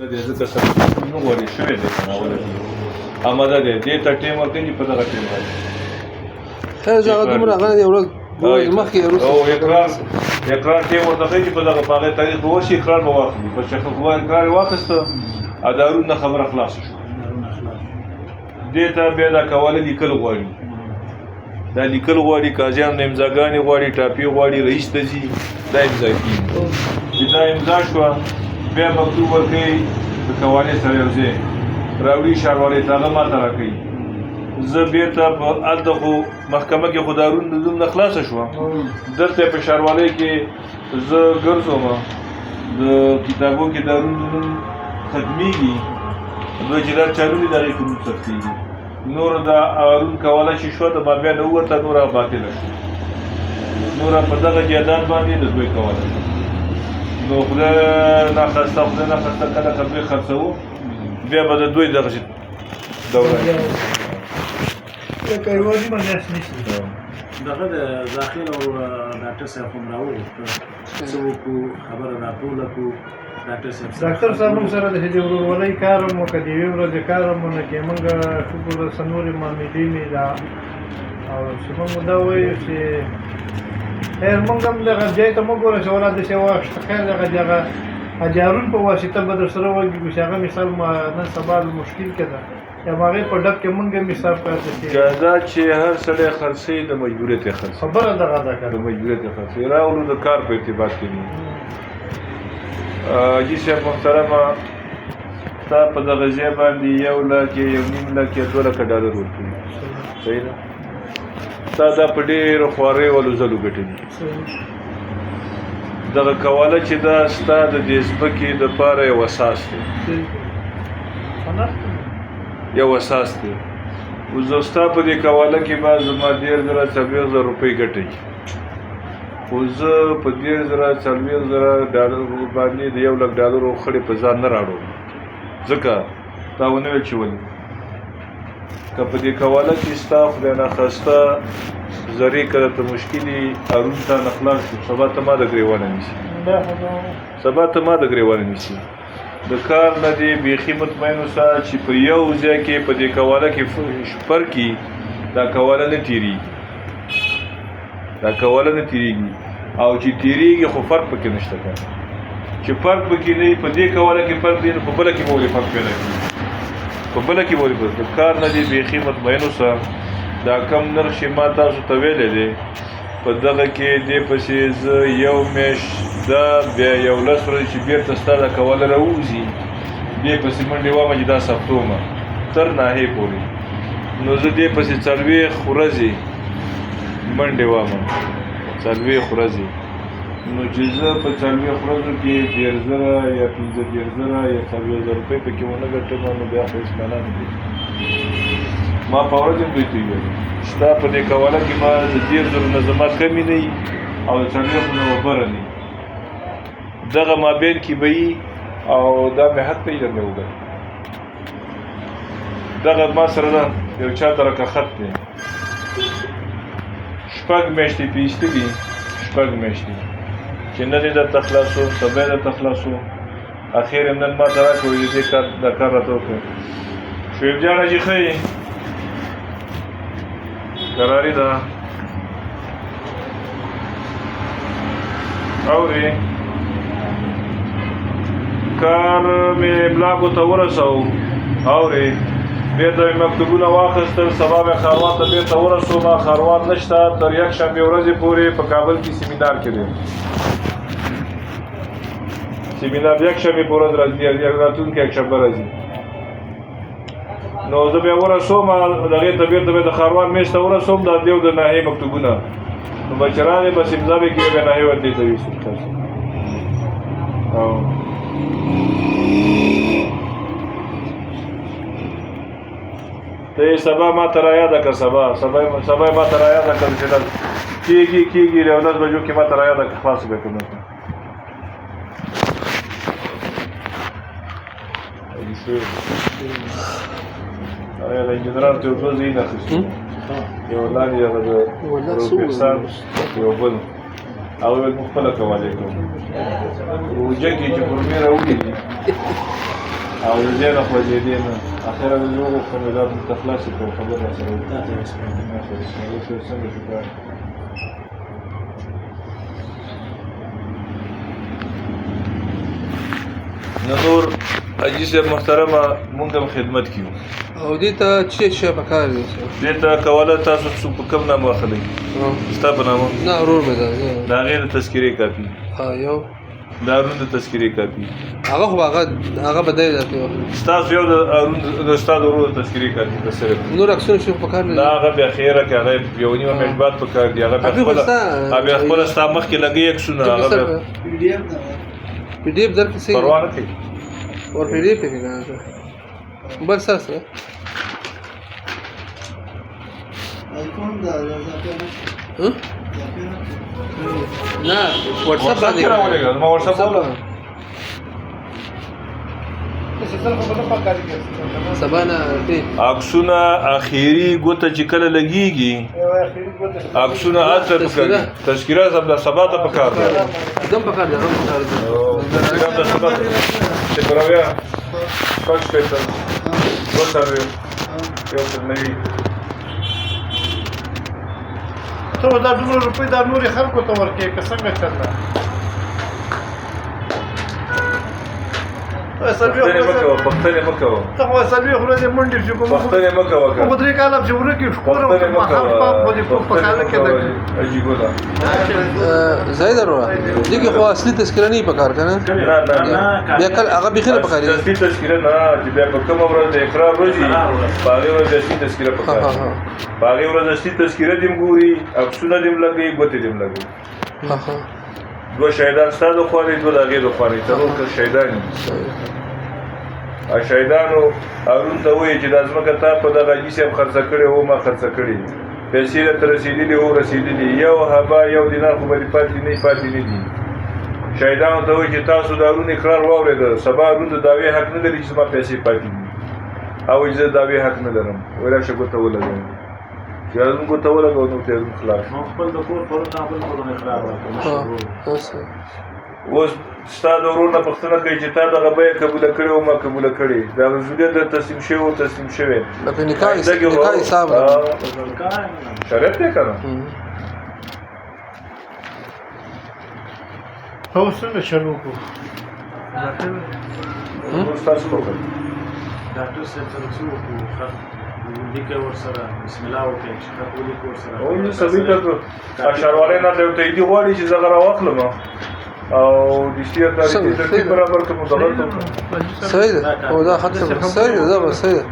د ځکه سره نو غوړي شوی دی کنه ولې اماده دی دې ته ټیم ورکړي په دغه ټیم باندې ته ځکه دومره غنه دی ورځ مخکې او اقرار ټیم ورته کوي چې په دغه پاغه تاریخ به وشي اقرار به واخلي په شیخ خو اقرار واخسته ادارونه خبره خلاص شو دې ته بیا دا کوله لیکل غواړي دا لیکل غواړي قاضیان امضاګانې غواړي ټاپي غواړي رئیس ته ځي دا امضا کیږي چې دا امضا شوه بیا مکتوب ورکوي د قوانین سره یو ځای راوړي ښاروالۍ ته هغه ماته راکوي زه بېرته په هلته خو محکمه کې خو دارون د دوم نه خلاصه شوه دلته په ښاروالۍ کې زه ګرځوم د کتابو کې دارون د دوم ختمېږي دوی چې دا چارونې د هغې کوم سختېږي نور دا هارون کولی شي شوه د ما بیا نه ووته نور هغه باطله شو نور په دغه جایداد باندې د دوی کولی شو نو خدای ناخواسته کله که دوی خرڅوو بیا به د دوی دغسې دوره لکه یوازې مجلس نیسي دغه د داخل او ډاکټر صاحب هم راوغوښته څه وکړو خبره راټوله کړو ډاکټر صاحب موږ سره د هدې ورورولۍ کار هم وکړه د یوې ورځې کار هم ونه کړې موږ شکر څه نورې معاملې مې دا او چې موږ دا وایو چې خیر موږ هم دغه ځای ته مه ګوره چې ولا داسې وخت خیر دغه اجارون په واسطه به در سره وږي چې هغه مثال نن سبا مشکل کې ده یا هغې په ډب کې موږ هم حساب پاتې شي جایداد چې هر سړی خرڅوي د مجبوریت یې خرڅوي خبره دغه ده که د مجبوریت یې خرڅوي راولو د کار په ارتباط کې دي حاجي صاحب محترمه تا په دغه ځای باندې 1 لک یا 1.5 لک یا 2 لکه ډالر ورکوي صحیح ده تا دا په ډېرو خواریو ولو ځلو ګټلي دغه کوله چې دا ستا د دې ځمکې دپاره یو اساس دی یو اساس دی اوس زه ستا په دې کوله کې به زما 10,000 روپۍ ګټئ خو زه په 10,000 ډالر باندې د 1 لک ډالرو خړې په ځان نه راوړم ځکه تا ونه ویل چې ولې که په دې کوله کې ستا خدای ناخواسته زرې که درته مشکلي هارون ته نه خلاص شو سبا ته ما د ګرېوانه نیسي سبا ته ما د ګرېوانه نیسي د کار نه دې بیخي مطمئن اوسه چې په یو ځای کې په دې کوله کې شپر کې دا کوله نه تېرېږي دا کوله نه تېرېږي او چې تېرېږي خو فرق پکې نشته که چې فرق پکې نه وي په دې کوله کې فرق دی نو په بله کې به ولې فرق پیدا کړي په بله کې به ولې فرق د کار نه دې بیخي مطمئن اوسه دا کم نرخ چې ما تاسو ته ویلی دی په دغه کې دې پسې زه یو میاشت دا بیا 11 ورځې چې بېرته ستا دا کوله راووځي دې پسې منډې وامه چې دا ثبتومه تر ناحې پورې نو زه دې پسې 40 ورځې منډې وامه 40 ورځې نو چې زه په 40 ورځو کې 10,000 یا 15,000 یا 40,000 روپۍ پکې ونه ګټم نو بیا خو هېڅ معنا نه دی ما په ورځ هم دوی ته ویل ستا په دې کوله کې ما د 10,000 نه زما کمې نه وي او د 40 نه وبره نه وي دغه مابین کې به وي او دا مې حق پهی در مې وګټ دغه ما سره ده یو چا طرفه خط دی 6 میاشتې پې ایستلي 6 میاشتې چې نن یې درته خلاصو سبا یې درته خلاصو اخر یې نن ما ته راکړو چې دې دا کار راته وکړو شعیب جان حاجي ښه قراري ده اورې کار مې بلاکو ته ورسوو اورې بېرته مې مکتوبونه واخیستل سبا مې ښاروان ته بېرته ورسوم ښاروان نشته تر یکشنبې ورځې پورې په کابل کې سیمینار کې دی سیمینار یکشنبې په ورځ راځي راتلونکې یکشنبه راځي نو زه بیا ورسوم هغې ته بېرته مې د ښاروان میز ته ورسوم دا دیو د ناحیې مکتوبونه نو به چې راغې بس امضا مې کړې بیا ناحیې ورته ته ویستل تاسو ته یې سبا ما ته رایاده کړه سبا یې ما ته رایاده کړه چې کېږي 11 بجو کې ما ته رایاده کړه خلاص به کړم د انجنران ته یو 2 ځایونه اخیستو یو لاندې هغه د پروفیسر یو بل هغه ویل مو خپله کولی کوم روژه کې چې پر مې راوړي دي او د دې نه خوځېدې نه اخره مې زه وغوښتم دا ته خلاصې کړو خبر را سره وکړو. تا ته رسپانده څنګه شو کار نو نور حاجي صاحب محترمه مونږ هم خدمت کیو او دې ته چې پکار دي دې ته کوله تاسو څو په کوم نامه اخلئ ستا په نامه نه ورور مې ده د هغې د تذکرې کاپي یو د هارون د تذکرې کاپي هغه خو هغه بدای راته ستاسو یو د هارون د استاد ورور د تذکرې کاپي بس صرف نور اکثر شو پکار نه هغه بیا خیره کې هغه یو نیمه مشبات پکار دی هغه بیا خپل ستا مخکې لګي اکسونه هغه پی ډی اف در کې صحیح پروا نه کوي اور پی ډی اف کې نه بل سره آیفون دا نه واتساپ باندې راولېږه ما واتساپ ولا سبا نه عکسونه اخیری ګوته چې کله لګیږي عکسونه اثر پکړي تذکرہ سبا ته پکار دی دم پکار دی هم پکار دی تذکرہ د سبا ته پرویا پښ پېټه وسره یو څه نوی ته دا 2 روپۍ د نوري خلکو ته ورکې که څنګه چلته پښتنې مکوه ته خو سلوي خو دې منډې چې کوم پښتنې مکوه په درې کاله چې ورکې شکور او ما هم په دې په کاله کې ده عجیب ده زید وروه دي کې خو اصلي تذکرہ نه پکار کنه بیا کله هغه بخیره پکار دي اصلي تذکرہ نه چې بیا په کوم ورځ د اقرار ورځي باغې ورځ اصلي تذکرہ پکار باغې ورځ اصلي تذکرہ دیم ګوري عکسونه دیم لګي ګوتې دیم لګي دو شهیدان ستاسو خواري دو دغه د خواري څلور شهیدان شهیدانو هارون ته وایي چې د ځمکه تا په دغه حاجي صاحب خرڅه کړې او ما خرڅه کړې پیسې درته رسېدلي او رسېدلي یو هبا یو دینار خو به دې پاتې نه دي شهیدانو ته وایي چې تاسو د هارون اقرار واورېده سبا هارون د دعوې حق نه لري چې زما پیسې پاتې دي او زه د دعوې حق نه لرم وایي راشه ګوته ولګوم چې هارون ګوته ولګوم نو ته خلاص خپل د کور پرته خپل اقرار وکړ اوس ستا د ورور نه پوښتنه کوي چې تا دغه بیه قبوله کړې او ما قبوله کړې دا رسولیت در تسلیم شوی او تسلیم شوی لکه نکاح حساب شریعت دی که نه هو څنګه چلو کو ستاسو وکړه ډاکټر صاحب سره څه وکړو لیکه ورسره بسم الله وکړئ چې خط ولیکو ورسره او یې سبي ته اشاروالۍ نه ته ایدي غواړي چې زه غره واخلم او د شتیا ترتیب برابر کوم دغه صحیح ده او دا خط صحیح ده دا صحیح ده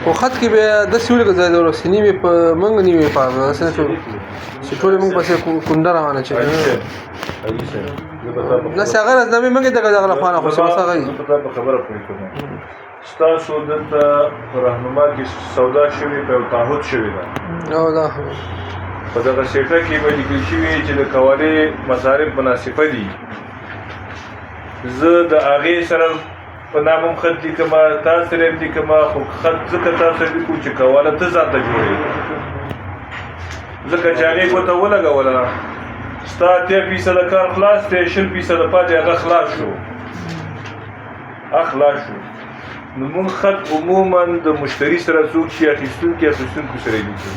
خو خط کې به د سیول کې ځای ورو سینې مې په منګ نیوي په اساس چې ټول موږ پسې کونډه روانه چې نه څنګه راځي مې منګ دغه خانه خو څه غي په خبره پوي کوم ستاسو دلته راهنما کې سودا شوی په تعهد شوی ده او دا په دغه سیټه کې به لیکل شوي چې د قوالې مصارف مناسبه دي زه د هغې سره په نامم خط لیکم تا سره یې لیکم خو خط ځکه تا سره لیکو چې قواله ته ځان ته جوړې ځکه چې هغې ګوته ولګوله ستا 80% کار خلاص دی 20% پاتې هغه خلاص شو نو مونږ خط عموما د مشتري سره څوک چې اخیستونکي سره لیکو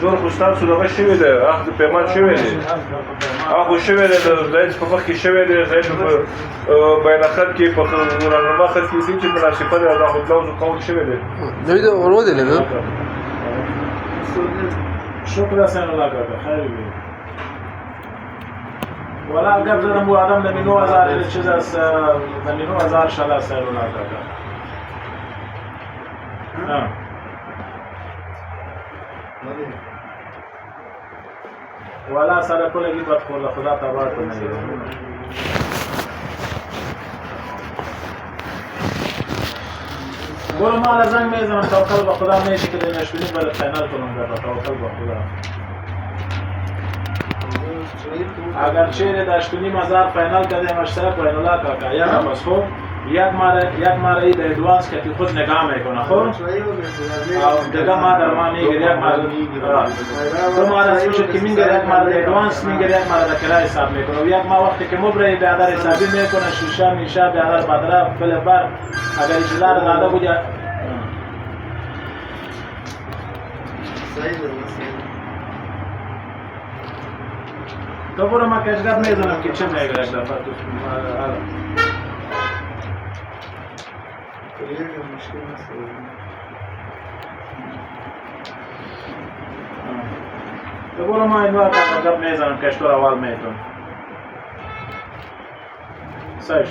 نور خو ستاسو دغه شوی دی عقد پیمان شوی دی هغه شوی دی د زید په مخ کې شوی دی زید په بین خط کې په راهنما خط کې چې مناسبه ده دا خو لوز قول شوی دی دوی د ورو دی لګا شکر حسین الله کا خیر وي ولا قبل مو ادم د منو هزار چې د منو هزار شاله حسین الله کا ولا سره کولګي په خپل خدا تبار ته نه ګور ما لازم مې زما توکل په خدا مې چې کله نشونی بل فینال کوم دا توکل په خدا اگر چیرې د اشتونی مزار فینال کده مشترک وینالا کا یا بس خو یک ماره ای در ادوانس که خود نگاه میکنه خب دیگه ما در ما میگه یک ماره تو ما را سوشد که میگه یک ماره در ادوانس میگه یک ماره در کرای حساب میکنه و یک ما وقتی که مبره بیادر حسابی میکنه شیشه میشه بیادر بدره پل بر اگر اجلا را داده بود تو برو ما کشگاه میزنم که چه میگه یک دفعه تو تو برو ما این وقت کشگاه میزنم کشتور اول میتون سایش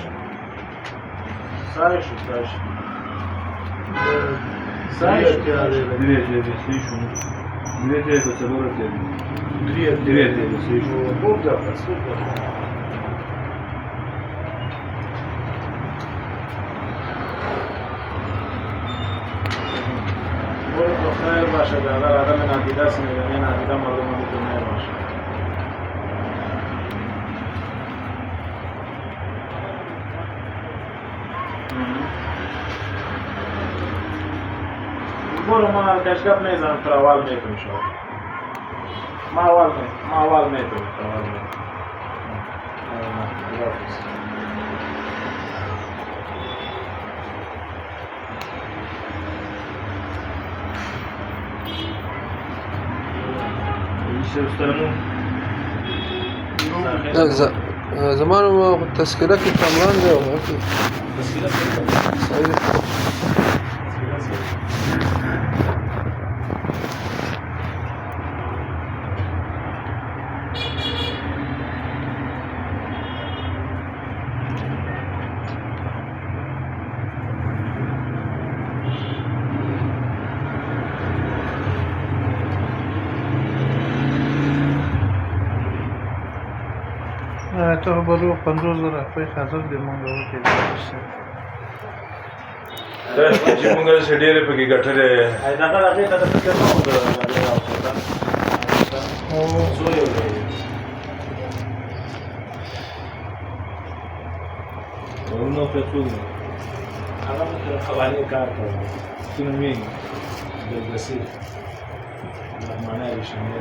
خیر باشه در آدم نادیده است میگه نادیده مردم میتونه باشه برو ما کشگاه میزنم تو اول میتون شد ما اول میتون زمان تذکره کې کامران دی او تو برو 50,000 روپۍ حاضر دي مونږ وکړو چې موږ سره ډېرې پکې ګټلې دغه هغې ته د فکر نه وو هغه مو قوانین کار کوي څنګه میږي د بسیر معنی ریشنه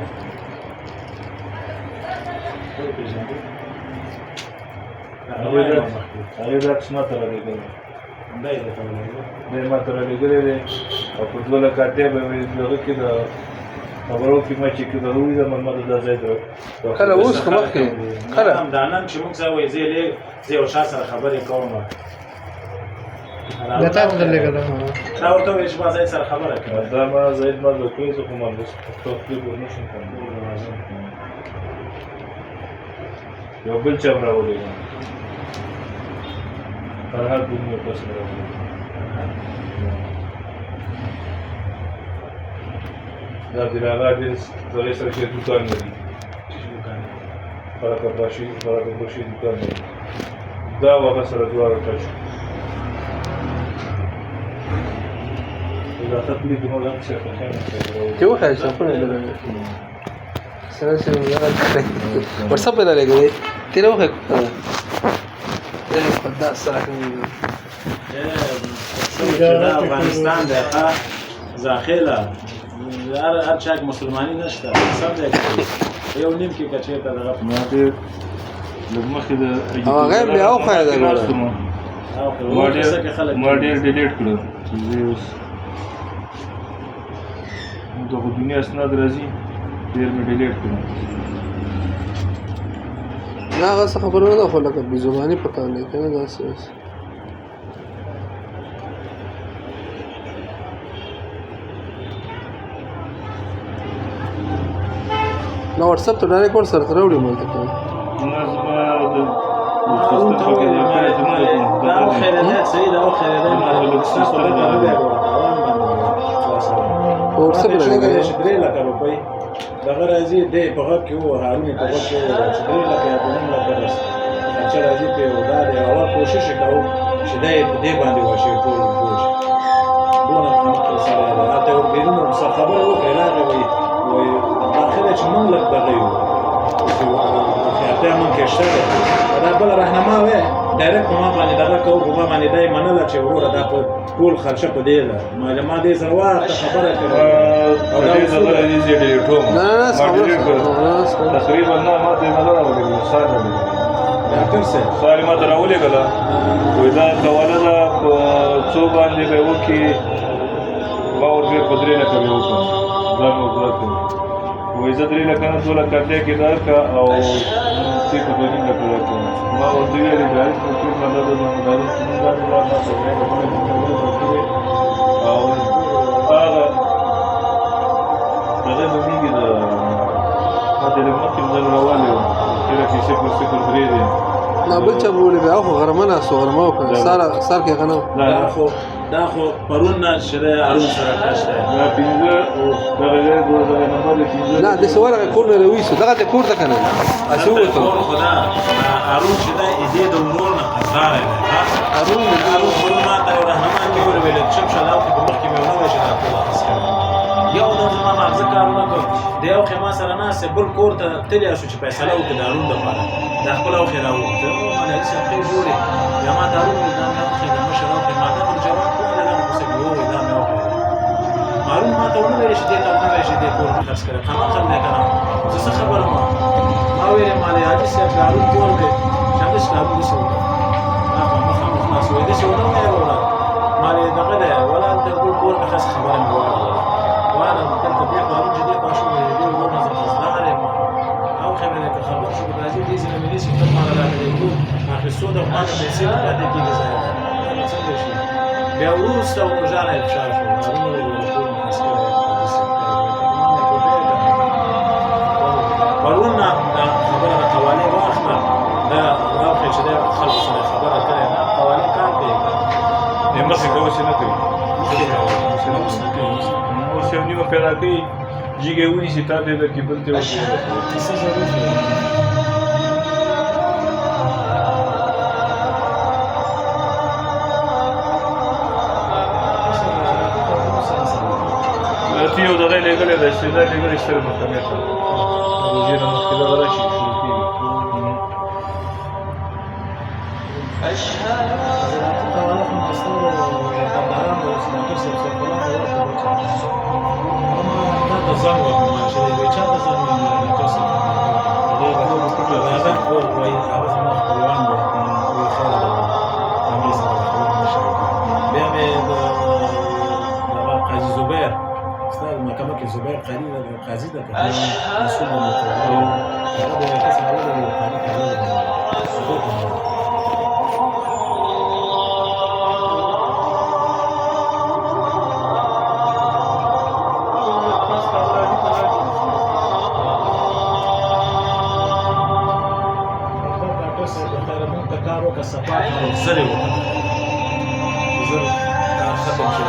هغې دا قسمت رالیږلی دی ماته رالیږلی دی او په 2 لکه اړتیا به مې دغه کې د خبرو کې ما چې کې دغه ولیدم ما د دا ځای کله اوس که مخکې کله دا نن چې موږ ځای وایي زه یو شخص سره خبرې کوم دا تا ته درلېږلی دا ورته وایي چې ما زید سره خبره کوم دا ما زید ما د کوی زه خو ما بس پښتو کلیپ ورنشم کوم یو بل چا هم راولېږم فرهاد بن مې پس مې راولېږم دا بلاغا ډېر زړې سره چې دوکان لري فرق باشي دوکان لري دا هغه سره دواړه ټچ دا تکلیف نو دا څه ته وخایې څنګه نه سره ورسره په لګې تیرې وخه خدا سره دا افغانستان د ځاخله هر چا مسلمانی نشته سم دی یو نیم کې کچې ته دغه ما دې لږ د هغه بیا وخایې دا ما ډېر ډیلیټ کړو چې اوس دغه دنیا اسناد راځي ډېر مې ډیلیټ کړو نه هغه څه خبره نه ده خو لکه بې زباني پکار دی که نه داسې اوس نو وټساپ ته ډایرکټ ورسره ته راوړي مالته کوم او خیرات سید او خیرات ما وټساپ ته لګي شدري لکه روپۍ دغه راځي د بغیر کې وو هارون په وخت کې شدري لکه یا بلون لکه بس چې راځي په ودا د اول کوشش وکاو چې دې باندې واشي ټول کوشش دونه خپل سره راته ورګینو خبره وکړه راغی وای داخله چې مونږ لږ دغه یو خیاطۍ من کې شته دی دا بله رهنما وی ډایرکټ په ما باندې دغه کوو په ما باندې دا یې منله چې وروره دا په ټول خرچه په دې ده ما دې سره واخته خبره کړې او دا اصول تقریبا نه ما ته نه راولېږله سار نه ډاکټر صاحب سار ما ته راولېږله وایي دا قواله ده په څو باندې به وکړي ما ورته په 3 لکه به وکړم ځان وکړه وایي زه 3 لکه نه 2 لکه دې کې درکړه او څه په 2 لکه درکړم ما ورته ویلې ډایرکټ په ټول باندې د مدارس او هغه هغه مېږي د ما د مخکې ځل روانې وه کله چې صفر 3 دی نه بل چا به ولې بیا خو غرمه ناست وو غرمه وکړه سار کې هغه نه وو دا خو پرون نه چې دی هارون سره کش دی دا 15 دغه ځای دغه نمبر دی 15 نه داسې ورغی کور نه راویستو دغه ته کور ته که نه هسې ووتو خو دا هارون چې دی دې د ورور نه قرضداری دی هارون پرون ما ته یو رهنما کې وویل چې چپ شه دا خو په مخکې مې ونه وایي چې دا ټول اخیستی یو دم زما ماغزه کار ونه کړ د یو خې ما سره ناست بل کور ته تللی شو چې فیصله وکړي د هارون دپاره دا خپل اوښې راووته ملایي صاحب ښې ګورې بیا ما ته هارون وویل دا مې اوښې د مشر اوښې ما ته خو جواب کړی دا مې پسې کړي وویل دا مې اوښې هارون ما ته ونه ویلې چې دې ته ونه ویلې چې دې کور مې خرڅ کړی قمقل دی که نه زه څه خبره وم ما ویلې مالې حاجي صاحب د هارون کور دی چې همداسې د هارون داسې وکړه دا خو مخامخ ناست وایي داسې ونه ویې وړه مالې دغه دی ولا هلته بل کور مې خاصه خبره مې واورله وانا دلته بیا هارون چې دې خوا شو ویلې دې ورور نه زه قصددار یم او خې مې که خبر شو راځي دې ځینې مې داسې خپل ماله راغلی کړو اخیستو د ما ته پیسې نه پاتې کېږي ځای دا څنګه شي بیا وروسته ورژانه یې فشار شو هارون وویل کور مې خرڅ کړی پرون نه دا خبره د قوالې واخله دا راوښې چې دی خلکو سره خبره کړې نه قوالې کار کوي مخکې که اوس یې نه کوي اوس نه کوي اوس یو نیمه پیدا کوي جیګې ونیسي تا ته درکړي بل ته وکړي څه ضرورت دی ته یو دغه لېږلی دی استعداد لېږلی ستره محکمې ته روژې نه مخکې دغه راشي شروع کېږي زنګ وکړم چې دی چا ته زنګ وکړم ډاکټر صاحب هغه وایي هغه زما خپلوان دی وایي خیر دی همدې سره خبرې نه شوې بیا مې د هغه قاضي زبیر ستا د محکمه کې زبیر قاضي ده قاضي ده که مسؤول د مقررو هغه د یو کس راوړی دی قاضي کارونه دی زرې وکړه زر کار ختم شي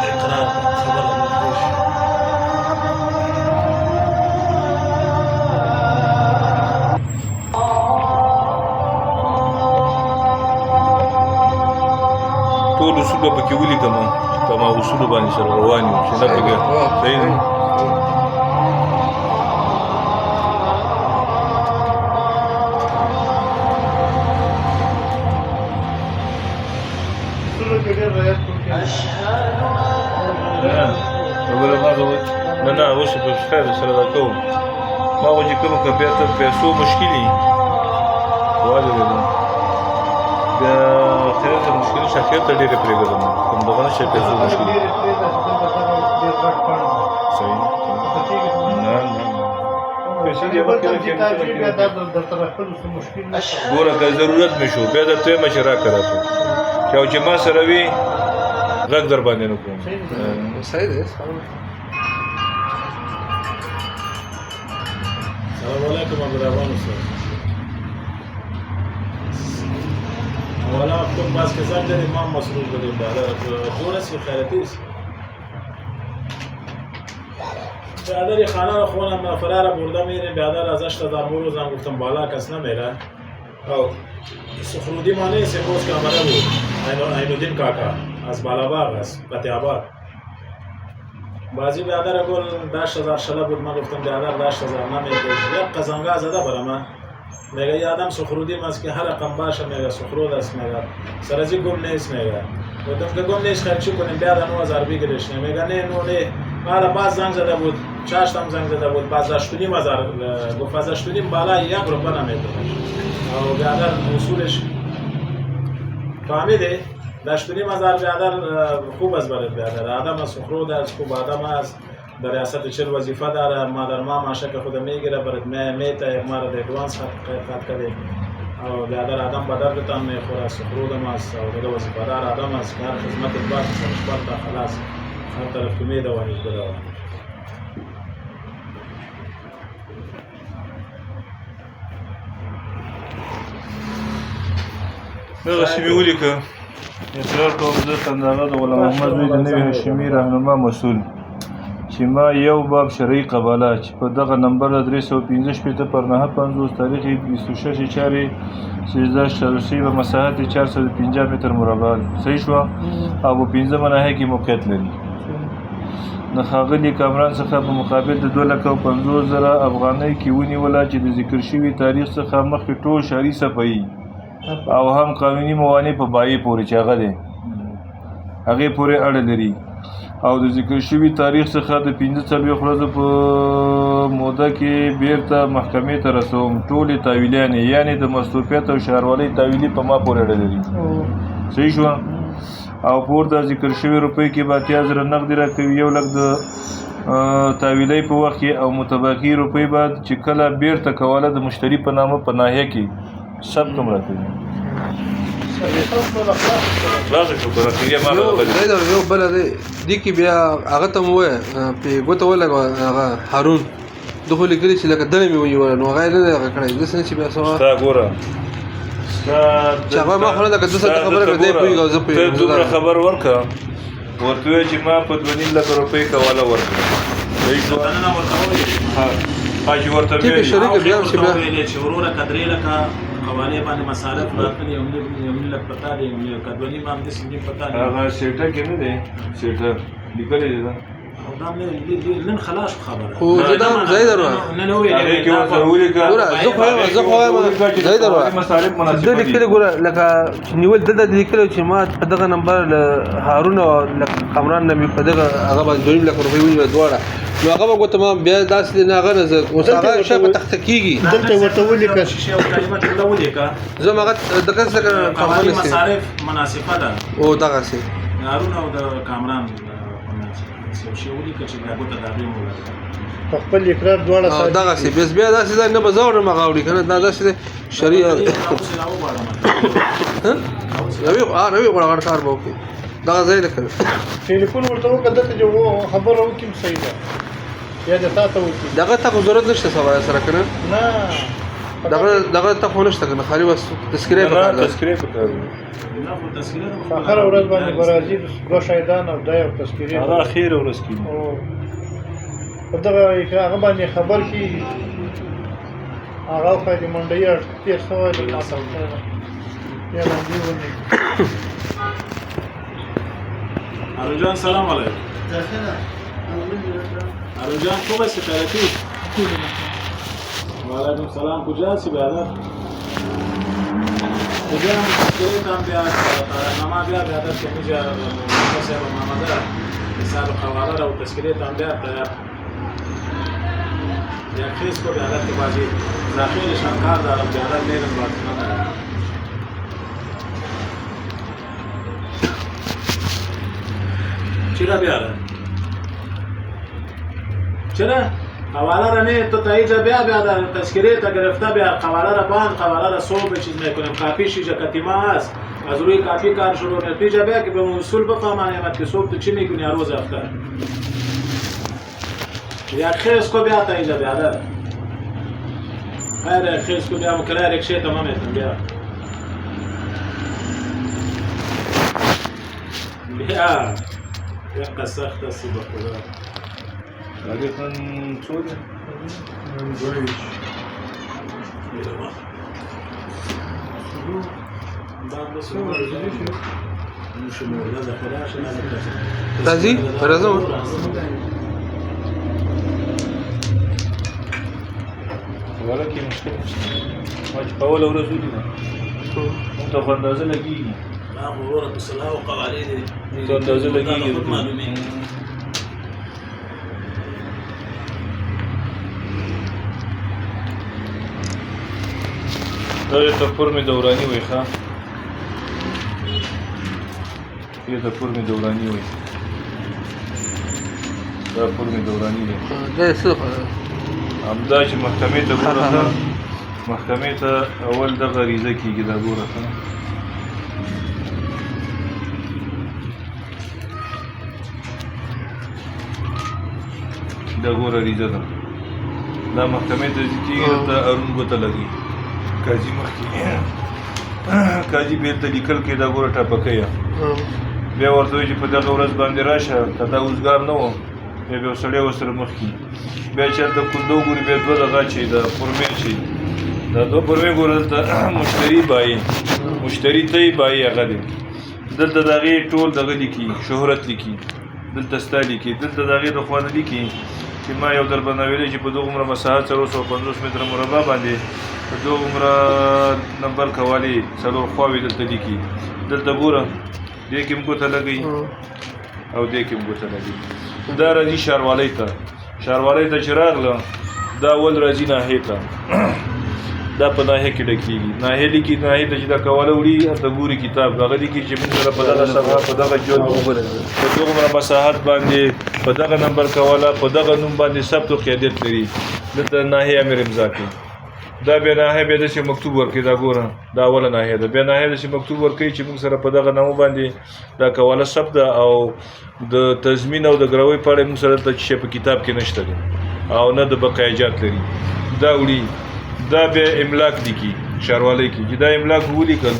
اقرار خبره مخکې شي ټول اصول به پکې ولیکم په ما اصولو باندې سره روان یو چې نه پکې صحیح دی نه اوس په خیر سره دا کوم ما خو چې کوم که بیا ته پیسو مشکلي واجب دی بیا خیر ته مشکل شخصیت ته ډېرې پرېږدم کوم دغه نشي پیسو مشکلي صحیح نه پیسې جمع کړې ګوره که ضرورت مې شو بیا درته وایم چې راکړه ته چې ما سره وي غږ در باندې نه کوم صحیح دی السلام علیکم عبدالرحمن صاحب اولا کوم باز که زن داری ما مسئول بدیم بالا دورسی خیرتیست بیادر خانه رو خونم فرار برده میره بیادر ازش تا در روزم گفتم بالا کس نمیره او سخرودی ما نیست باز که آمده بود عینالدین کاکا از بالاbaغ است قطع آباد بازی بیادر گل 10,000 شله بود. من گفتم بیادر 10,000 نمیده. یک قزنگا زده برام. میگه یه آدم سخرودیم است که هر رقم باشه میگه سخرود است میگه سرازی گم نیست میگه. گفتم که گم نیست خیلی چی کنیم بیادر 9,000 بگیرش. میگه نه حالا باز زنگ زده بود 6 تا زنگ زده بود باز 8,500 گفت از 8,500 بالا 1 روپیه نمیده. و بیادر اصولش فهمیده 8,500 بیادر خوب است برای بیادر. آدم سخرود است خوب آدم است. در ریاست چل وظیفه داره. مادر ما ماشک خود میگیره برات میته یک مارد ادوانس خط کرده. و بیادر آدم به دردتان میخوره. سخرود هم است و دیگه وظیفه دار آدم است که هر خدمت باید سرش پرتا خلاص هر طرف که میدوانیش بدوانیش. دغه شی ولیکه اصرار کوم زه تندغه د غلام محمد وی د نوي هاشمي رهنما مسؤل چې ما یو باب شرعي قباله چې په دغه نمبر 315 پر 950 تاریخ 26 چارې 13 و مساحت 450 متر مربع صحیح شو او په 15 مناهي کې موقعیت لري. د ښاغلي کامران څخه په مقابل د 2,50,000 افغانۍ کې ونیوله چې د ذکر شوي تاریخ څخه مخکې ټول شهري صفحې او هم قانوني موانع په بایې پورې چې هغه دی هغې پورې اړه لري او د ذکر شوي تاریخ څخه د 45 ورځو په موده کې بیرته محکمې ته رسوم. ټولې تاویلانې یعنې د مصروفیت او ښاروالۍ تاویلي په ما پورې اړه لري. صحیح شو او پورته ذکر شوي روپۍ کې به 80,000 نغدي راکوي 1,00,000 د تاویلۍ په وخت کې او متبقي روپۍ به چې کله بیرته کوله د مشتري په نامه په ناحیه کې سب کوم راکوي. یو بله دی کې بیا هغه ته مو ووایه پې ګوته ولګوه هغه هارون ده خو لیکلي چې لکه دنه مې ونیوله نو هغه یې نه دی هغه کړی داسې نه چې بیا څه ستا ګوره چې هغه ما خو نه ده که 200 خبره کړه دی پوهېږي او زه ته دومره خبر ورکړه ورته ووایه چې ما په 2,500,000 روپۍ کوله ورکړه. صحیح شوه چې ورته ټیپې شریکه بیا هم چې بیا چې وروره که 3,00,000 قوالې باندې مصارف راغلي یو 1,00,000 پتا دی یو 1,000 باندې سیمې پتا دی هغه سیټه کې نه دی سیټه لیکلې دی دا او دا نن خلاص خبره خو زه دا هم ځای درو نن وې هغې کې ورته ولیکه ګوره زه خو وایم ځای درو مصارف مناسب ده لیکلي ګوره لکه نیول دلته لیکلی چې ما په دغه نمبر له هارون او کامران نه مې په دغه هغه باندې 2,00,000 روپۍ ونیوله دواړه نو هغه به ګوته ما بیا داسې دی نه هغه نه زه اوس هغه شی په تخته کېږي دلته ورته ولیکه شی او کلمه ټوله ولیکه زه هم هغه دغه څه قوالې مصارف مناسبه ده او دغسې هارون او د کامران یو شی ولیکه چې بیا ګوته د هغې ولیکه په خپل اقرار دواړه ساتي دغسې بس بیا داسې ځای نه به زه ورنه مغاوړي که نه دا داسې دی شریع روي غوړه غټ کار به وکړي دغه ځای لکه ټلیفون ورته وکړه دلته چې خبره وکړي صحیح ده یا د تا ته وکړي دغه ته خو ضرورت نشته سبا سره که نه نه دغه ته خو نشته که نه خالي بس تذکیره پکار ده تذکیره پکار ده په هره ورځ باندې به راځي 2 شهیدان او دا یو تذکیرې هغه اخیره ورځ کېږي په دغه هغه باندې خبر شي هغه خو د منډۍ تېر شوی دی یا باندې ونی ارجان سلام علیکم ارجان خوب است خیرتی و علیکم سلام کجا هستی برادر کجا هم تذکیره هم بیا نما بیا برادر که میجا صاحب محمده حساب حواله را و تذکیره هم بیا تیار یک خیز کو برادر که بازی داخلشان کار دارم برادر میرم باید ندارم چرا بیاره؟ چرا؟ حواله را نه تو تایید بیا در تذکیره تا گرفته بیا حواله را باند حواله را صوب چیز میکنیم کافی شیجا کتیما هست از روی کافی کار شروع نتیجه بیا که به موصول بفهمانیم که صوب تو چی میکنی روز افتر یا خیز کو بیا تایید بیا در خیر خیز کو بیا مکرار یک شی تمام ایتن بیا بیا یک سخت است به خدا تقریبا څو دی راځي راځم ولا کې مشکل نشته ما چې په اوله ورځ ولیده موږ ته خو اندازه لګېږي ما خو وروره په صلاح او قوانین دي ته اندازه لګېږي معلومېږي دا یې ته فرم دوراني وایي ښه یې ته فرم دوراني وایي دا فرم دوراني دی دا څه همدا چې محکمې ته ګوره ښه محکمې ته اول دغه عریضه کېږي دا ګوره ښه دا ګوره عریضه ده دا محکمې ته چې کېږي دلته اړون ګوته لګي قاضي مخکې قاضي بېرته لیکل کې دا ګوره ټاپکیه بیا ورته وایي چې په دغه ورځ باندې راشه که دا اوزګار نه و بیا به یو سړی ورسره مخکې بیا چې هلته کندو ګوري بیا دوه دغه چې د فرمې چې دا دوه فرمې ګوره دلته مشتري بایي مشتري ته یې بایي هغه دی دلته د هغې ټول دغه لیکي شهرت لیکي دلته ستا لیکي دلته د هغې د خوا نه لیکي چې ما یو در باندې ویلی چې په دومره مساحت 450 متره مربع باندې په دومره نمبر کوالې څلور خواوې دلته لیکي دلته ګوره دې کې هم ګوته لګوي او دې کې هم ګوته لګوي دا راځي ښاروالۍ ته ښاروالۍ ته چې راغله دا اول راځي ناحیې ته دا په ناحیه کې ډکېږي ناحیه لیکي ناحیې ته چې دا کوله وړي هلته ګوري کتاب هغه لیکي چې موږ سره په دغه صفحه په دغه جلد په دومره مساحت باندې په دغه نمبر کوله په دغه نوم باندې ثبت و قیادت لري دلته ناحیه امر امضا کوي دا بیا ناحیه بیا داسې مکتوب ورکوي دا ګوره دا اوله ناحیه ده بیا ناحیه داسې مکتوب ورکوي چې موږ سره په دغه نامو باندې دا کوله ثبت ده او د تضمین او د ګروۍ په اړه موږ سره دلته چې په کتاب کې نشته دی او نه د بقایجات لري دا وړي دا بیا املاک لیکي ښاروالۍ کې چې دا املاک ولیکل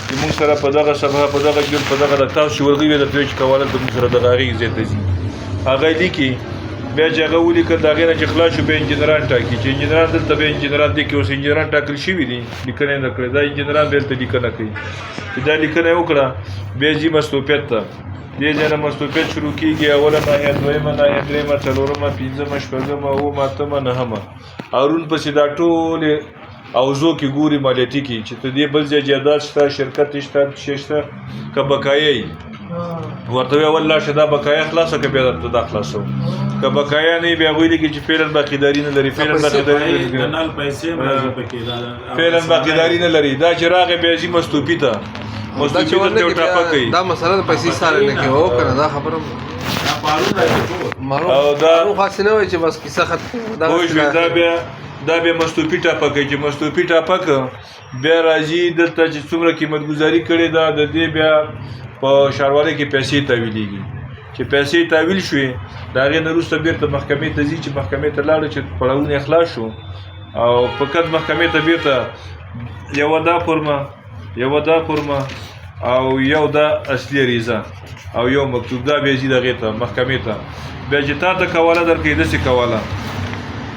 چې موږ سره په دغه صفحه په دغه جلد په دغه د تاسو چې ورغوي وي درته چې کوله د موږ سره دغه هغې ځای ته ځي هغه لیکي بیا چې هغه ولیکل د هغې نه چې خلاص شو بیا انجینران ټاکي چې انجینران دلته بیا انجینران دی کې اوس انجینران ټاکل شوي دي لیکنه یې نه کړې دا انجینران بیا دلته لیکنه کوي چې دا لیکنه یې وکړه بیا ځي مستوفیت ته دې ځای نه مستوفیت شروع کېږي اوله ناحیه دویمه ناحیه درېیمه څلورمه پنځمه شپږمه اوومه اتمه نهمه اورون پسې دا ټولې اوضو کې ګوري مالیاتي کې چې ته دې بل ځای جایداد شته شرکت شته څه شته که بقایه یي ورته وایي اول لاړ شه دا بقایه خلاصه که بیا درته دا خلاصوم که بقایه نه وي بیا هغوی لیکي چې فعلا باقیداري نه لري فعلا باقیداري نه لري دا چې راغی بیا ځي مستوفي ته مستوفي ته یو ټاپه کوي دا مسله د پیسې ساره نه کوي او کنه دا خبره او دا خاص نه وای چې بس کیسه ختم دا بیا مستوفي ټاپه کوي چې مستوفي ټاپه که بیا راځي دلته چې څومره قیمت ګزاري کړې ده د دې بیا په ښاروالۍ کې پیسې تحویلېږي چې پیسې تحویل شوې د هغې نه وروسته بېرته محکمې ته ځي چې محکمې ته لاړه چې پړاوونه یې خلاص شو او فقط محکمې ته بېرته یوه دا فرمه او یو دا اصلي عریضه او یو مکتوب دا بیا ځي دغې ته محکمې ته بیا چې تا ته کوله درکوي داسې کوله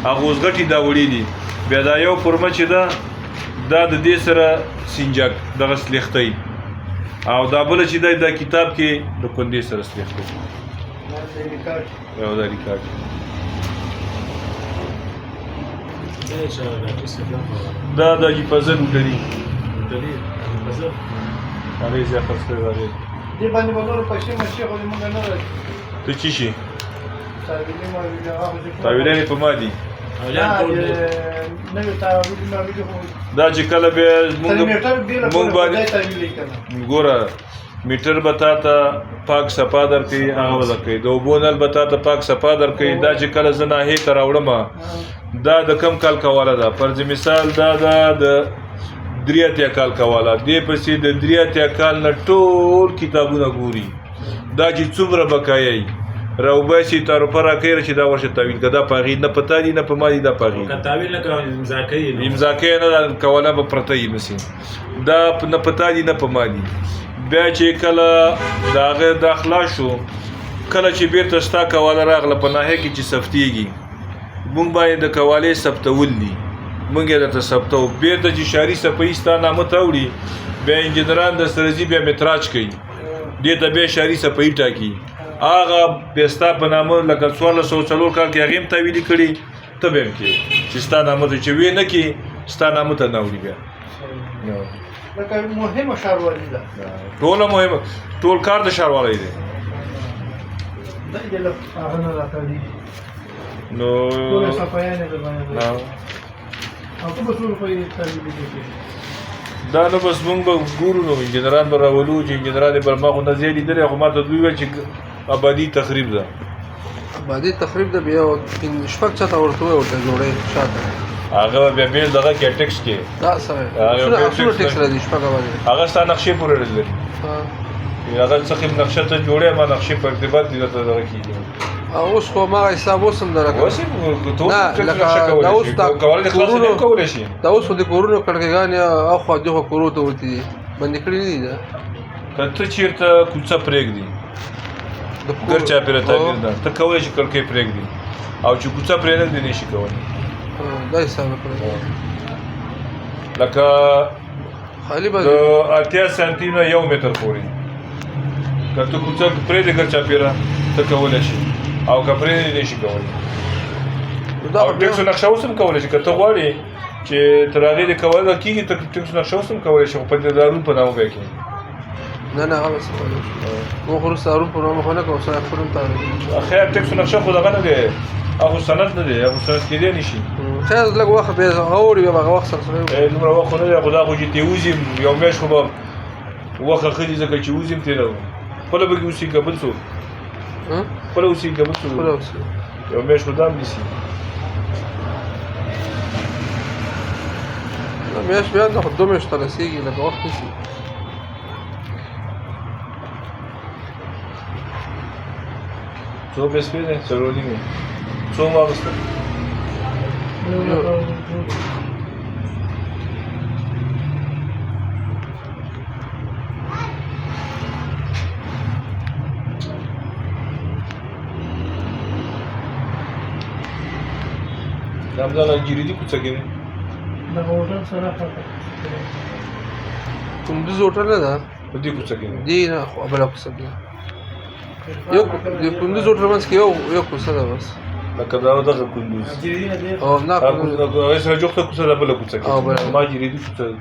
هغه اوس غټې دا وړي دي بیا دا یو فرمه چې ده دا د دې سره سنجاک دغه سلیختۍ او دا بله چې دی دا کتاب کې د کندې سره سلیختۍ او دا ریکارډ دا د حفاظت وډري هغې ځای خرڅ کړی هغې دې باندې به نور پیسې مشي خو دې مونږ نه راځي ته څه شي تاویلانې په ما دي دا چې کله بیا مونږ باندې ګوره میټر به تا ته پاک صفا درکوي هغه به درکوي د اوبو نل به تا ته پاک صفا درکوي دا چې کله زه ناحیې ته راوړم دا د کم کال کوله ده فرض مثال دا د 83 کال کوله دې پسې د 83 کال نه ټول کتابونه ګوري دا چې څومره بقایه یي راوباسي تعرفه راکوي چې دا ورشه تحویل که دا په هغې نه په تا دي نه په ما دي دا په هغې امضا کوي نه کوله به پرته وي مسې دا نه په تا دي نه په ما دي بیا چې کله د هغه دا خلاص شو کله چې بیرته ستا کوله راغله په ناحیه کې چې ثبتېږي مونږ باندې د کوالې ثبتول دي مونږ یې درته ثبتو بیرته چې شاري صفحې ستا نامه ته وړي بیا انجینران درسره ځي بیا متراج کوي دې ته بیا شاري صفحې ټاکي هغه بیا ستا په نامه لکه 1404 کال کې هغې هم تحویلي کړي ته به هم کې چې ستا نامه ته چې وی نه کې ستا نامه ته نه وړي بیا نو لکه مهمه ښاروالي ده ټوله مهمه ټول کار د ښاروالۍ دی دا یې له هغه نه راکړي نو ټول صفایانې د باندې نو او ته به څو روپۍ ترلید کوي دا نو بس مونږ به ګورو نو انجنیران به راولو چې انجنیران یې پر ما خو نه زیات لیدلی خو ما ته دوی ویل چې آبادي تخریب ده بعدې تقریب د بیا شپږ چاته ورته ورته جوړې شاته هغه بیا بیل دغه کې ټیکس کې دا سره څو ټیکس راځي شپږ باندې هغه ستا نقشې پورې اړه لري هغه څخه نقشه ته جوړې ما نقشې په ارتباط دي ته دغه کېږي اوس خو ما حساب وسم درکړ اوس ټول نقشه کولای شي دا اوس د کورونو کړکېګان او خو دغه کورو ته ورته دي باندې کړی دي دا کته چیرته کوڅه پرېږدي ګر چا پیره تعبیر ده ته کولای شي کړکۍ پرېږدي او چې کوڅه پرېږدي نشي کولای دا حساب کړی لکه خالی د به 80 سانتي نه 1 متر پورې کته کوڅه پرېږدي ګر چا پیره ته کولای شي او که پرېږدي نشي کولای او ټیکسو نقشه اوس هم کولای شي که ته غواړې چې تر هغې د کولای کېږي ته ټیکسو نقشه اوس هم کولای شي خو په دارون په نامه به یې کېږي نه نه هغه څه کولی مو خو وروسته هارون په نامه خو نه کوم سره خپل هم تعریف خیر ټیکسو نقشه خو دغه نه دی هغه سند نه دی هغه سند کېدی نه شي خیر لږ وخت بیا اوري بیا هغه وخت سره سره دومره وخت خو نه دی خو دا خو چې تی وځیم یو میاشت خو به وخت ښه دي ځکه چې وځیم تېره خپله به کې اوسي که بل څوک خپله اوسي که بل څوک یو میاشت خو دا هم نیسي میاشت بیا نه خو 2 میاشتې ته رسېږي لکه وخت نیسي څو بسپې دی څلور نیمې څو ما واخیستل دا همدغه جریدي کوڅه کې دی د هوټل سره کندوز هوټل نه ده په دې کوڅه کې دی دی نه خو بله کوڅه ده یو د کندوز هوټل منځ کې یو کوڅه ده بس لکه دا دغه کندوز او نه هغه سره جوخته کوڅه ده بله کوڅه کې ما جریدي کوڅه ده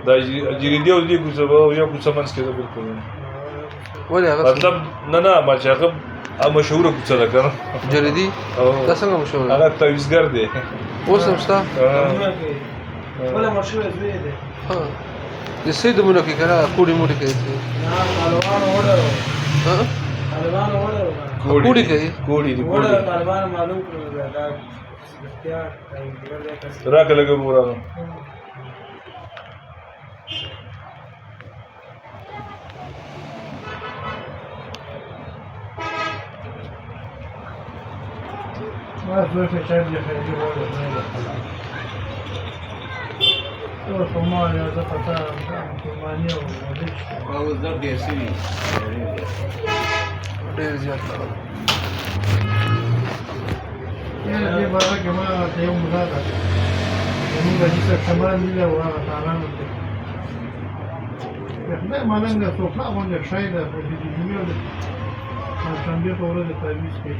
دا جریدي او دې کوڅه به یو کوڅه منځ کې ده بلکل ولې هغه مطلب نه ما چې هغه مشهوره کوڅه ده که نه جریدي دا څنګه مشهوره ده هغه تعویضګر دی اوس هم شته ولا مشهور دی د سیدمونو کې که نه کوډي موډي کوي طالبان وړه طالبان وړه کوډي کوي کوډي دی وړه طالبان معلوم کړل دا اختیار راکه لګه ورانو ما زوی ته چای دی خیلی وړه نه ده او کومه یا زه پتا مسلمانۍ او ودې او زه ډیر سری ډېر زیات یا دې باره کې ما ته یو ملا ده زموږ د جیسه کمران دی او هغه تارانو ته خدای مالنګ څوک نه باندې شای ده په دې جمعې ده شنبه په ورځ تعویض کوي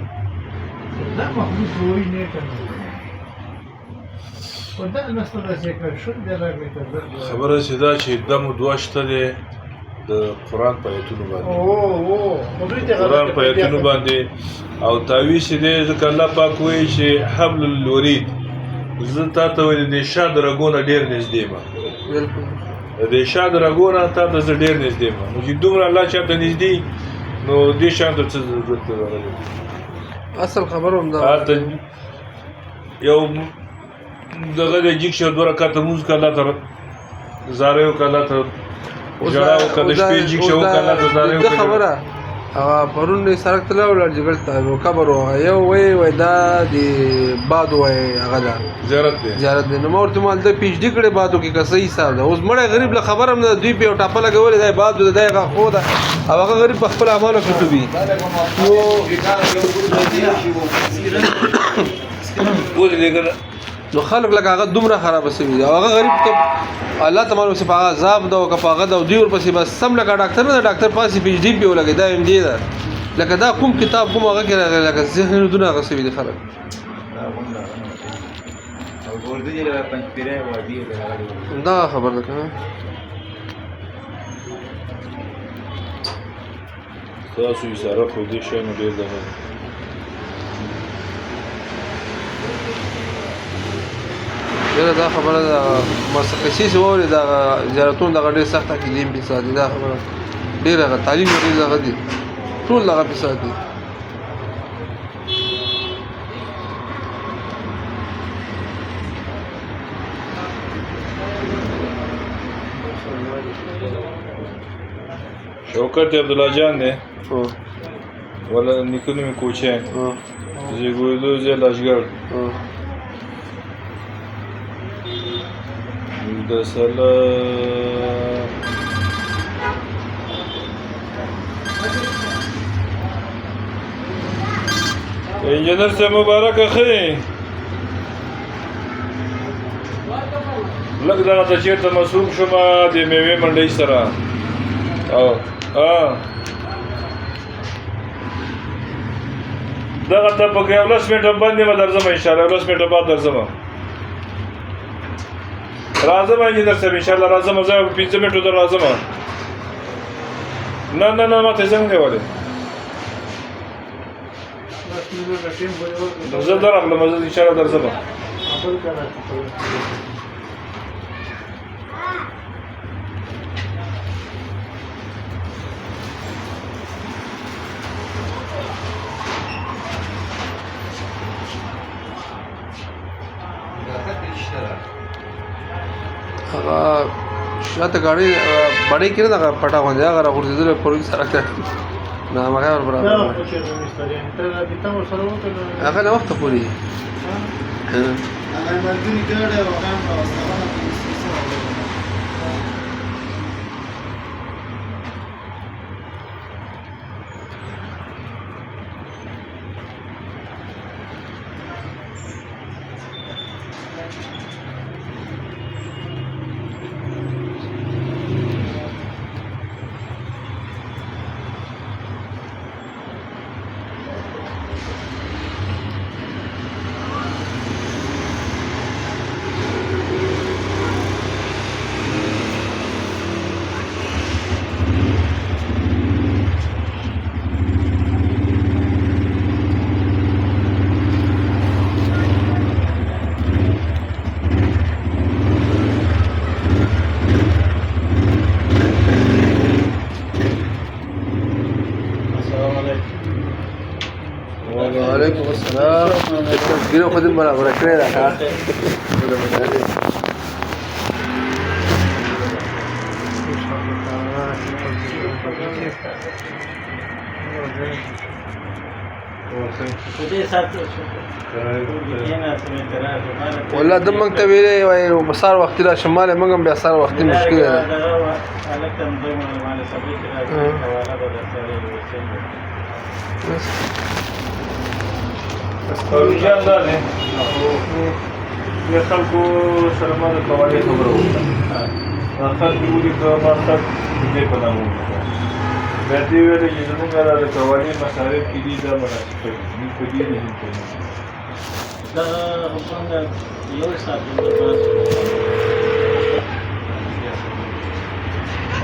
دا مخلوق وایي نه کوي دا نسته د ذکر شو د راغلی خبره چې دا چې دم دوه شته دی د قرآن په ایتونو باندې قرآن په ایتونو باندې او تعویض چې دی ځکه الله پاک وایي چې حبل الورید زه تا ته وایي د شا د رګو نه ډېر نږدې یم د شا د رګو نه تا ته زه ډېر نږدې یم نو چې دومره الله چاته نږدې نو دې شان ته څه ضرورت دی اصل خبر هم دا هلته یو دغه د جګ شه دوه رکعته لمونځ که الله ته زاره وکړه الله ته ژړا وکړه د شپې جګ شه وکړه الله ته زاره وکړه خبره هغه پرون یې سړک ته لاړو جګړې ته نو قبر وه یو وایي دا د بادو وایي هغه ده زیارت دی نو ما ورته ویل ده پي ایچ ډي کړی بادو کې که صحیح حساب ده اوس مړی غریب له خبره هم نه ده دوی پې یو ټاپه لګولې دا یې بادو ده دا یې خو ده او هغه غریب په خپل اعمالو کې ډوبي نو خلک لکه هغه دومره خرابه شوي دي او هغه غریب ته الله ته معلوم چې په هغه عذاب ده او که په هغه ده او دوی ورپسې بس سم لکه ډاکټر نه ده ډاکټر پاسې پي ایچ ډي پې ولګېد دا ایم ډي ده لکه دا کوم کتاب کوم هغه کې راغلی لکه ذهن دونه هغه سوي دي خلک دا خبر ده کنه تاسو یې سره خو دې شی نو ډېر دغه ډېره دا خبره ده مسقسي ووري دا زیارتون دغه ډېر سخت عقیدې په ساتي دا خبره ډېره هغه تعلیم ډېر دغه دي ټول دغه په ساتي شوکت عبدالله جان دی ولا نیکونو می کوچه زیگویدو زی لشگر د سلا انجینر سے مبارک اخی لږ دغه ته چېرته مصروف شومه د میوې منډۍ سره او دغه ته په 11 منټه باندې به درځم انشاءالله 11 منټه بعد درځم راځم انجینر صاحب انشاءالله راځم زه 15 منټو ته راځم نه ما ته څنګه دیواله زه درغلم زه انشاءالله درځم هغه شاته ګاډي بڑے کړه دا پټا باندې هغه راغورځیدل پولیس سره نه مګر برابر هغه نه وخت پوری هغه مرګنی ګاډي او هغه وعلیکم السلام ګیرو خدمت برابر کړی دا والله د موږ ته ویلې وای په سار وخت را شماله موږ هم بیا سار وخت مشکل ده روجان دا دی یا خلکو سره ما د قوالې خبره وکړه خلک ویلي که ما خلک دې په نامه وکړه بیا دې ویلې چې زموږ د قوالې مصارف کې دي دا مناسب دي موږ په دې نه کوو دا څنګه یو ساعت د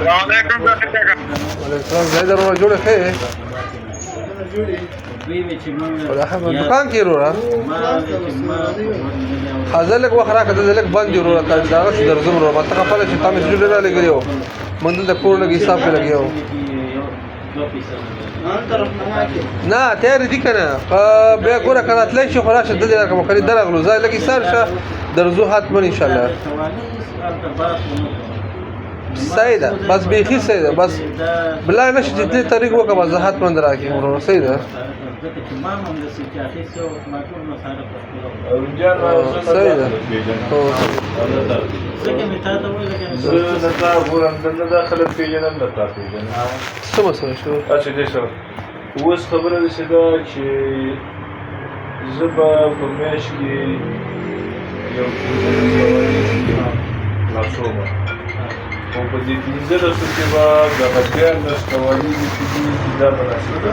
وعلیکم السلام زید ورو جوړه ښه دکان کې ورو حاضر لك وخرا کده لك باندې ورو تا دا څه درځم ورو ماته خپل چې تاسو جوړه را لګیو منځ د کور لګي حساب کې لګیو نه تیار دي کنه بیا ګوره کنه تلای شي خلاص د دې رقم خرید درغلو زای لګي سر شه درزو حتما ان شاء الله سیده بس بیخی سیده بس بلا نشي جتلی طریق وکړه وضاحت مند راکې ورو سیده سیده څه مسله شو اوس خبره ده چې زه به په میاشت کې یو لاسومه او په دې 15 کې به دغه 14 قوانین چې دي دا مناسب ده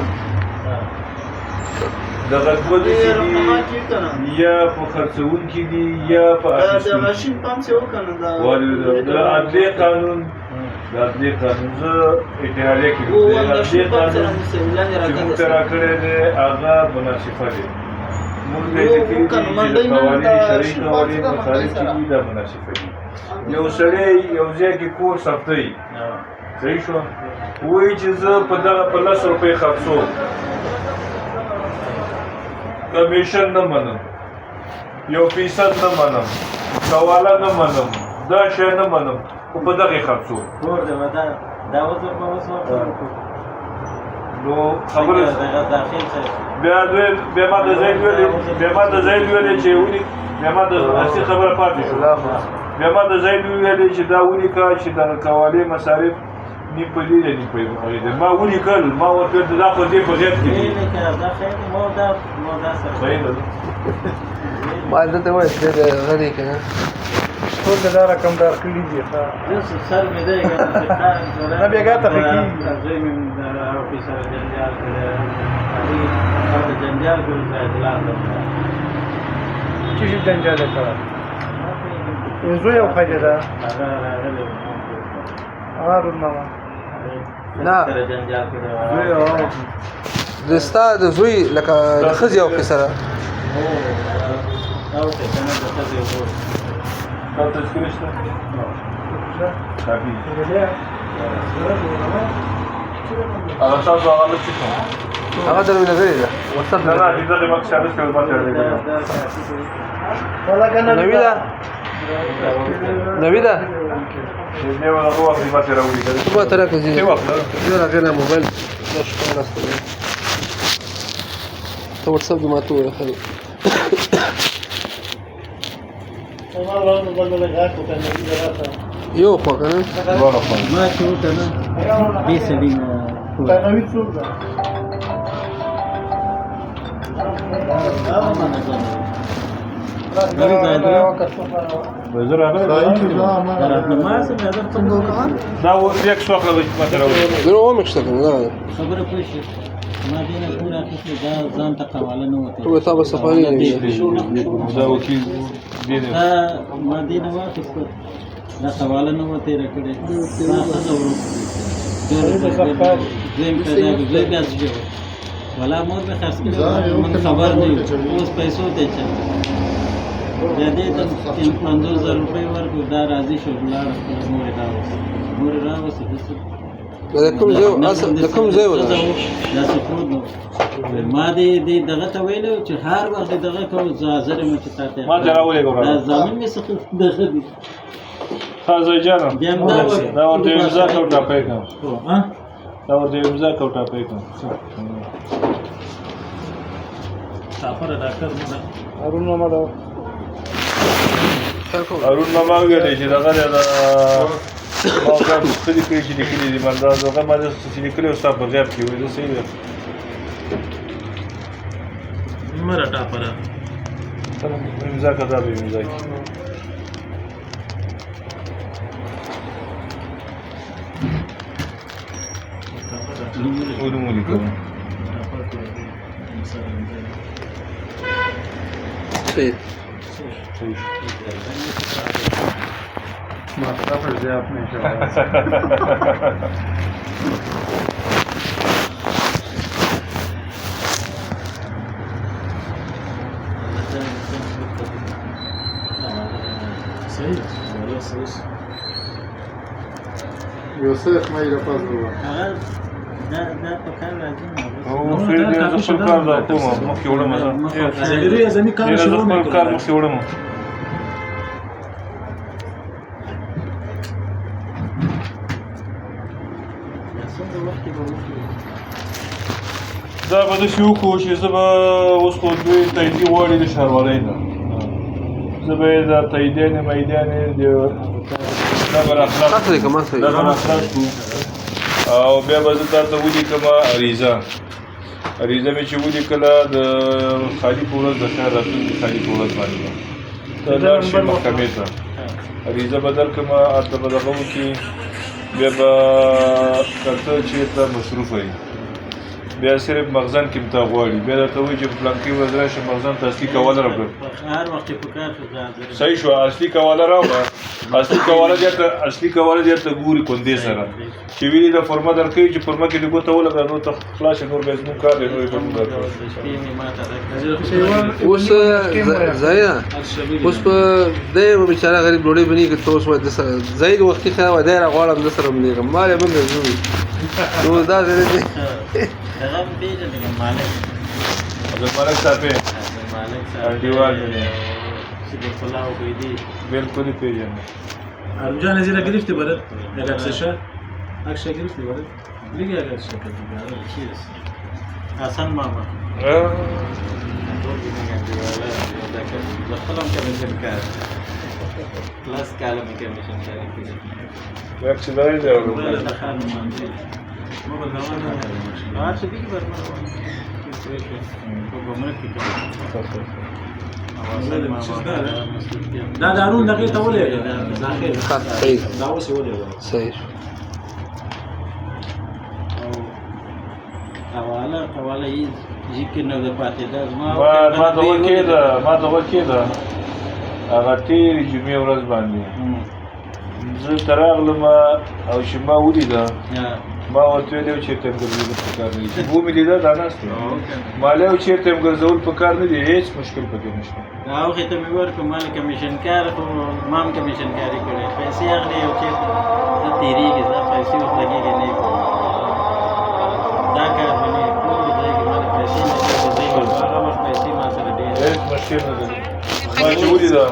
دغه دوه دي یا په خرڅوونکي دي یا په اخیستونکي د عدلي قانون زه اتحادیه کې د عدلي قانون چې موږ ته راکړی دی هغه مناسبه دی موږ ته یې لیکلي دي چې د قوانین شرعي قوانین مخالف چې دي دا مناسبه دي یو سړی یو ځای کې کور ثبتوي صحیح شو وایي چې زه په دغه په 10 روپۍ خرڅوم کمیشن نه منم 1% نه منم سواله نه منم دا شی نه منم خو په دغې خرڅوم نو خبره بیا ما د زید ویلې چې ونی بیا ما د اصلي خبره پاتې شو بیا ما د زید ویلې چې دا ولیکه چې د قوالې مصارف نیم په دې دی نیم په هغې دی ما ولیکل ما ورته ویل دا خو دې په غیب کې دي صحیح ده ما دلته وایي چې د غلي که نه ټول د دا رقم دار کړي دي نه بېګا ته چې شي جنجال یې کړی زوی او ښځه ده هارون ماما نه د ستا د زوی لکه د ښځې او ښې سره دا تذکره شته کافي هغه تاسو هغه لږ څه کوم هغه در مې نظرې ده وټساپ نه نه دې دغه مقصد څه ما ته نوي ده نوي ده دې ولا هو په ما ته راوړي څه ما ته راکړي څه وخت زه راغلی موبایل دا شپه ناسته ده ته وټساپ دې ما ته ووایه ښه یو خوا که نه ما چې وته نه دې سړي نه نوی څوک ده وزر هغه دا و یک څو خپل ما ته راوړي زه ومه شته که نه دغه ده خبره پوه شي ما دې نه پوره اخیستې دا ځان ته قواله نه وته ته تا به صفاني نه وي دا وکیل دې دا ما دې نه واخیسته دا قواله نه وته راکړې دا څه ورو زم پیدا زوی بیا څه ولا مور به خاص کړي من خبر نه اوس پیسو ته چا بیا دې ته 50,000 روپۍ ورکړو دا راضي شو لاړ مور راوسه د کوم ځای اصل د کوم ځای ولا دا څه پروت نو ما دې دغه ته ویلو چې هر وخت دغه کوم زازر مې چې تاسو ما ته راولې دا ګورم ځامن مې څه دغه دي خازه جان بیا دا ورته امضا کوټه پې کوم ها دا ورته امضا کوټه پې کوم تاپر ډاکټر مده هارون ماما ده هارون ماما ویلې چې دغه دا ما دا څه دي کړی چې لیکلي دي باندې هغه ما د څه لیکلي او تاسو په غیاب کې وایي صحیح ده مره تاپر امضا کړه به امضا کی ودمو لیکم صحیح मात्रा पर से आपने صحیح ولا صحیح يوسف ما يلفظ هو دا په کار راځي او خیر دې زه خپل کار دا کوم مخکې وړم زه زمي کار زه شروع خپل کار مخکې وړم دا به داسې وکړو چې زه به اوس خو دوی تاییدي غواړي د ښاروالۍ نه زه به یې د تاییدیانې میدانې دا به راخلاص تاسو دې که ما دا به راخلاص کړو او بیا به زه تا ته ولیکم عریضه مې چې ولیکله د خالي په ورځ د خیر راتلونکي خالي په ورځ باندې ته لاړ شې محکمې ته عریضه به درکړم هلته به دغه وکړي بیا به که ته چېرته مصروفه یې بیا صرف مخزن کې متا غواړي بیا درته وایي چې پلان کې ورځ راشي مخزن ته اصلي کواله راکړه هر وخت په کار شو حاضر صحیح شو اصلي کواله راوړه اصلي کواله دې ته ګوري کندې سره چې ویلي د فرما درکوي چې فرما کې دې ګوته ولګه نو ته خلاص نور به زموږ کار دی نور به موږ درکړو شپې مې ماته اوس زایا اوس په دې بیچاره غریب ډوډۍ بني کې توس وای د سره زید وختي خا و دایره غواړم د سره مې مال یې موږ زو نو دا دې هغه پیژنې مالک د ملک صاحب مالک صاحب دیوال چې د فلاو کوي دی بالکل پیژنه ارجان زیرا گرفتی برد یک عکسشه عکسشه گرفتی برد دیگه یک عکسشه چیز حسن ماما خپلم کمیشن کار پلس کالم کمیشن کار کوي یک څه دی د خان مانځي مو په نوو نه څه دي ورته په ګمرک کې دا دارون دقیق ته ولې داخل صحیح دا اوس ولې صحیح حواله یې ذکر نه ده پاتې ده ما ته وکیده هغه تېرې جمعې ورځ باندې زه ته راغلم او چې ما ولیده ما ورته ویلي و چېرته یم ګرځېدل پکار نه دي چې ومې لیده دا ناست مالی او چېرته یم ګرځول پکار نه دي هېڅ مشکل پکې نشته هغې ته مې ورکړو ما کمیشن کار خو ما هم کمیشن کاري کړی پیسې اخلي او چېرته زه تېرېږي زه پیسې ورته لګېږي نه کوم دا کار مې نه ټول ځای کې ما پیسې نه دی هغه وخت پیسې ما سره ډېرې هېڅ مشکل نه لري ما چې ولیده